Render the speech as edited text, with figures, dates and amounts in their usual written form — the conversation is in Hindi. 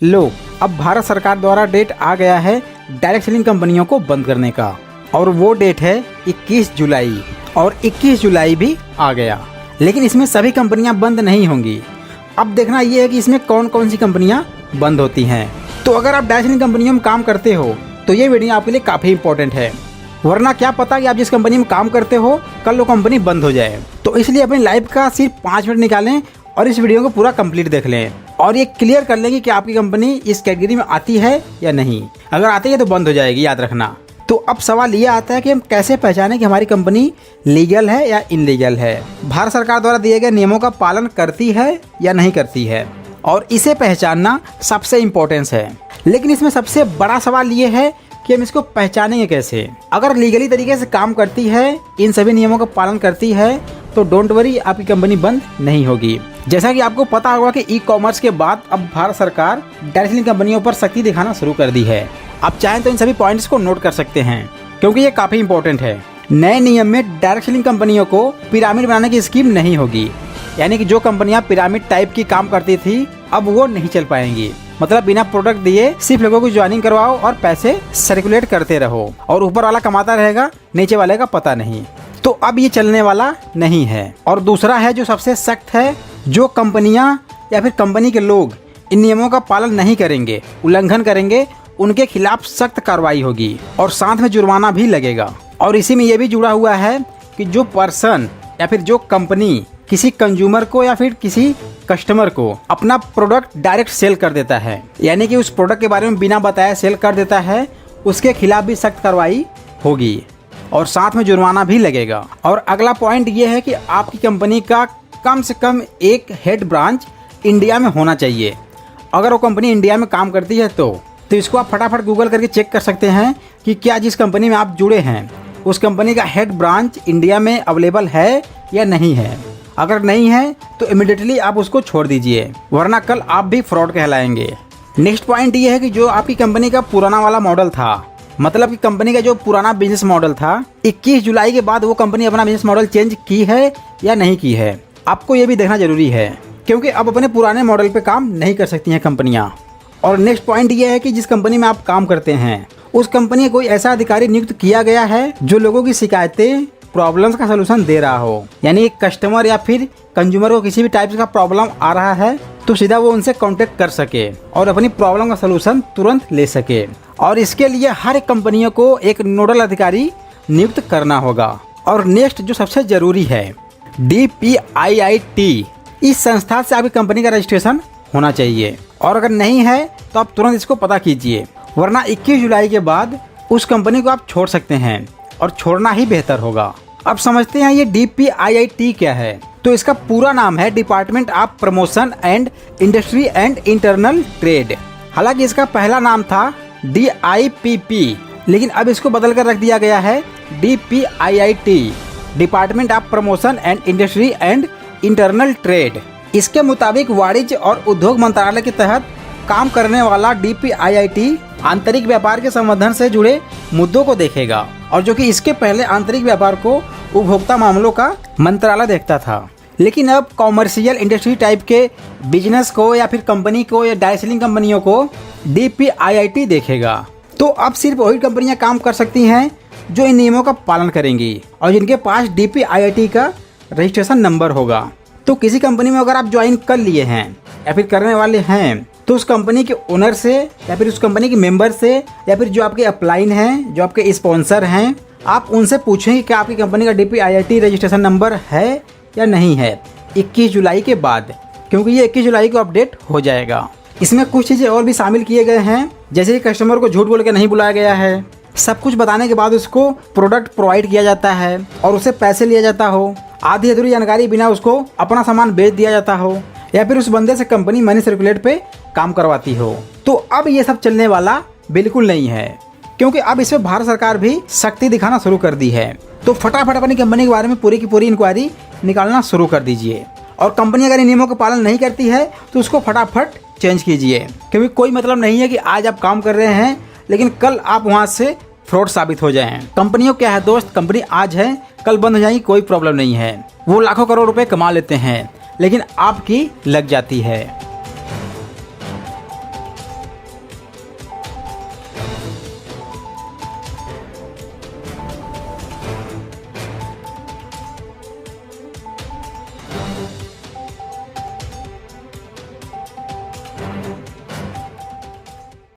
लो, अब भारत सरकार द्वारा डेट आ गया है डायरेक्ट सेलिंग कंपनियों को बंद करने का, और वो डेट है 21 जुलाई। और 21 जुलाई भी आ गया, लेकिन इसमें सभी कंपनियां बंद नहीं होंगी। अब देखना ये है कि इसमें कौन कौन सी कंपनियां बंद होती हैं। तो अगर आप डायरेक्ट सेलिंग कंपनियों में काम करते हो तो ये वीडियो आपके लिए काफ़ी इंपॉर्टेंट है, वरना क्या पता कि आप जिस कंपनी में काम करते हो कल वो कंपनी बंद हो जाए। तो इसलिए अपनी लाइफ का सिर्फ 5 मिनट निकालें और इस वीडियो को पूरा कंप्लीट देख लें और ये क्लियर कर लेंगे कि आपकी कंपनी इस कैटेगरी में आती है या नहीं। अगर आती है तो बंद हो जाएगी, याद रखना। तो अब सवाल ये आता है कि हम कैसे पहचानें कि हमारी कंपनी लीगल है या इनलीगल है, भारत सरकार द्वारा दिए गए नियमों का पालन करती है या नहीं करती है, और इसे पहचानना सबसे इम्पोर्टेंस है। लेकिन इसमें सबसे बड़ा सवाल ये है कि हम इसको पहचानेंगे कैसे। अगर लीगली तरीके से काम करती है, इन सभी नियमों का पालन करती है, तो डोंट वरी, आपकी कंपनी बंद नहीं होगी। जैसा कि आपको पता होगा कि ई कॉमर्स के बाद अब भारत सरकार डायरेक्ट सेलिंग कंपनियों पर सख्ती दिखाना शुरू कर दी है। आप चाहें तो इन सभी पॉइंट्स को नोट कर सकते हैं, क्योंकि ये काफ़ी इंपॉर्टेंट है। नए नियम में डायरेक्ट सेलिंग कंपनियों को पिरामिड बनाने की स्कीम नहीं होगी, यानी कि जो कंपनियां पिरामिड टाइप की काम करती थी अब वो नहीं चल पाएंगी। मतलब बिना प्रोडक्ट दिए सिर्फ लोगों को ज्वाइनिंग करवाओ और पैसे सर्कुलेट करते रहो, और ऊपर वाला कमाता रहेगा, नीचे वाले का पता नहीं। तो अब ये चलने वाला नहीं है। और दूसरा है जो सबसे सख्त है, जो कंपनियां या फिर कंपनी के लोग इन नियमों का पालन नहीं करेंगे, उल्लंघन करेंगे, उनके खिलाफ सख्त कार्रवाई होगी और साथ में जुर्माना भी लगेगा। और इसी में ये भी जुड़ा हुआ है कि जो पर्सन या फिर जो कंपनी किसी कंज्यूमर को या फिर किसी कस्टमर को अपना प्रोडक्ट डायरेक्ट सेल कर देता है, यानी कि उस प्रोडक्ट के बारे में बिना बताए सेल कर देता है, उसके खिलाफ भी सख्त कार्रवाई होगी और साथ में जुर्माना भी लगेगा। और अगला पॉइंट ये है कि आपकी कंपनी का कम से कम एक हेड ब्रांच इंडिया में होना चाहिए। अगर वो कंपनी इंडिया में काम करती है तो इसको आप फटाफट गूगल करके चेक कर सकते हैं कि क्या जिस कंपनी में आप जुड़े हैं उस कंपनी का हेड ब्रांच इंडिया में अवेलेबल है या नहीं है। अगर नहीं है तो इमीडिएटली आप उसको छोड़ दीजिए, वरना कल आप भी फ्रॉड कहलाएंगे। नेक्स्ट पॉइंट ये है कि जो आपकी कंपनी का पुराना वाला मॉडल था, मतलब कि कंपनी का जो पुराना बिजनेस मॉडल था, 21 जुलाई के बाद वो कंपनी अपना बिजनेस मॉडल चेंज की है या नहीं की है, आपको ये भी देखना जरूरी है, क्योंकि अब अपने पुराने मॉडल पे काम नहीं कर सकती हैं कंपनियां। और नेक्स्ट पॉइंट ये है कि जिस कंपनी में आप काम करते हैं उस कंपनी में कोई ऐसा अधिकारी नियुक्त किया गया है जो लोगों की शिकायतें, प्रॉब्लम्स का सलूशन दे रहा हो, यानी कस्टमर या फिर कंज्यूमर को किसी भी टाइप का प्रॉब्लम आ रहा है तो सीधा वो उनसे कांटेक्ट कर सके और अपनी प्रॉब्लम का सलूशन तुरंत ले सके। और इसके लिए हर एक कंपनियों को एक नोडल अधिकारी नियुक्त करना होगा। और नेक्स्ट जो सबसे जरूरी है, DPIIT, इस संस्था से आपकी कंपनी का रजिस्ट्रेशन होना चाहिए, और अगर नहीं है तो आप तुरंत इसको पता कीजिए, वरना 21 जुलाई के बाद उस कंपनी को आप छोड़ सकते हैं और छोड़ना ही बेहतर होगा। अब समझते हैं ये DPIIT क्या है। तो इसका पूरा नाम है department of promotion and industry and internal trade. हालांकि इसका पहला नाम था DIPP, लेकिन अब इसको बदल कर रख दिया गया है DPIIT, department of promotion and industry and internal trade. इसके मुताबिक वाणिज्य और उद्योग मंत्रालय के तहत काम करने वाला DPIIT आंतरिक व्यापार के संवर्धन से जुड़े मुद्दों को देखेगा, और जो कि इसके पहले आंतरिक व्यापार को उपभोक्ता मामलों का मंत्रालय देखता था। लेकिन अब कॉमर्शियल इंडस्ट्री टाइप के बिजनेस को या फिर कंपनी को या डायरेक्ट सेलिंग कंपनियों को DPIIT देखेगा। तो अब सिर्फ वही कंपनियां काम कर सकती हैं जो इन नियमों का पालन करेंगी और जिनके पास DPIIT का रजिस्ट्रेशन नंबर होगा। तो किसी कंपनी में अगर आप ज्वाइन कर लिए हैं या फिर करने वाले हैं तो उस कंपनी के ओनर से या फिर उस कंपनी के मेंबर से या फिर जो आपके अपलाइन हैं, जो आपके स्पॉन्सर हैं, आप उनसे पूछें कि क्या आपकी कंपनी का DPIIT रजिस्ट्रेशन नंबर है या नहीं है 21 जुलाई के बाद, क्योंकि ये 21 जुलाई को अपडेट हो जाएगा। इसमें कुछ चीज़ें और भी शामिल किए गए हैं, जैसे कि कस्टमर को झूठ बोल के नहीं बुलाया गया है, सब कुछ बताने के बाद उसको प्रोडक्ट प्रोवाइड किया जाता है और उससे पैसे लिया जाता हो, आधी अधूरी जानकारी बिना उसको अपना सामान बेच दिया जाता हो, या फिर उस बंदे से कंपनी मनी सर्कुलेट पे काम करवाती हो। तो अब ये सब चलने वाला बिल्कुल नहीं है, क्योंकि अब इसमें भारत सरकार भी सख्ती दिखाना शुरू कर दी है। तो फटाफट अपनी कंपनी के बारे में पूरी की पूरी इंक्वायरी निकालना शुरू कर दीजिए, और कंपनी अगर इन नियमों का पालन नहीं करती है तो उसको फटाफट चेंज कीजिए, क्योंकि कोई मतलब नहीं है कि आज आप काम कर रहे हैं लेकिन कल आप वहाँ से फ्रॉड साबित हो जाएं। कंपनियों क्या है दोस्त, कंपनी आज है कल बंद हो जाएगी, कोई प्रॉब्लम नहीं है। वो लाखों करोड़ रुपए कमा लेते हैं लेकिन आपकी लग जाती है।